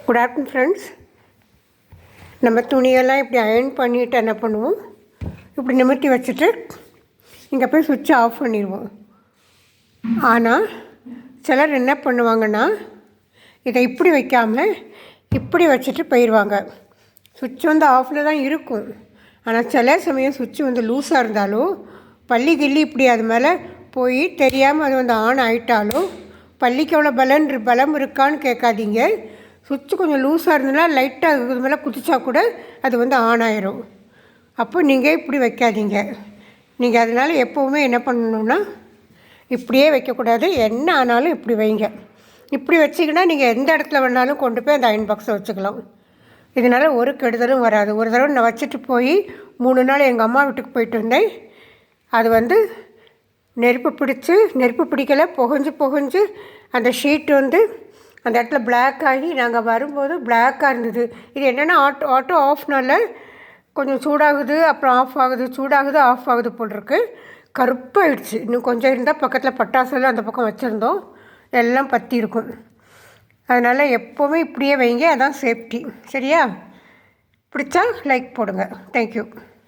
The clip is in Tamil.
Good afternoon friends. நம்ம துணியெல்லாம் இப்படி அயர்ன் பண்ணிவிட்டு என்ன பண்ணுவோம், இப்படி நிமிர்த்தி வச்சுட்டு இங்கே போய் சுவிட்சை ஆஃப் பண்ணிடுவோம். ஆனால் சிலர் என்ன பண்ணுவாங்கன்னா, இதை இப்படி வைக்காமல் இப்படி வச்சுட்டு போயிடுவாங்க. சுவிட்ச் வந்து ஆஃபில் தான் இருக்கும், ஆனால் சில சமயம் சுவிட்ச் வந்து லூஸாக இருந்தாலும் பள்ளி கிள்ளி இப்படி அது மேலே போய் தெரியாமல் அது வந்து ஆன் ஆகிட்டாலும் பள்ளிக்கு எவ்வளோ பலம் இருக்கான்னு கேட்காதீங்க. சுவிட்சு கொஞ்சம் லூஸாக இருந்ததுன்னா லைட்டாக இது மேலே குதிச்சா கூட அது வந்து ஆன் ஆயிரும். அப்போ நீங்கள் இப்படி வைக்காதீங்க. நீங்கள் அதனால் எப்போவுமே என்ன பண்ணணுன்னா, இப்படியே வைக்கக்கூடாது. என்ன ஆனாலும் இப்படி வைங்க. இப்படி வச்சிங்கன்னா நீங்கள் எந்த இடத்துல வேணாலும் கொண்டு போய் அந்த அயன் பாக்ஸை வச்சுக்கலாம். இதனால் ஒரு கெடுதலும் வராது. ஒரு தடவை நான் வச்சுட்டு போய் 3 நாள் எங்கள் அம்மா வீட்டுக்கு போயிட்டு வந்தேன். அது வந்து நெருப்பு பிடிக்கலை, புகஞ்சு அந்த ஷீட் வந்து அந்த இடத்துல பிளாக் ஆகி நாங்கள் வரும்போது பிளாக்காக இருந்தது. இது என்னென்னா ஆட்டோ ஆஃப்னால கொஞ்சம் சூடாகுது, அப்புறம் ஆஃப் ஆகுது, சூடாகுது, ஆஃப் ஆகுது போல் இருக்குது. கருப்பாகிடுச்சு. இன்னும் கொஞ்சம் இருந்தால் பக்கத்தில் பட்டாசுலாம் அந்த பக்கம் வச்சுருந்தோம், எல்லாம் பற்றி இருக்கும். அதனால் எப்போவுமே இப்படியே வைங்க, அதான் சேஃப்டி. சரியா? பிடிச்சா லைக் போடுங்க. தேங்க்யூ.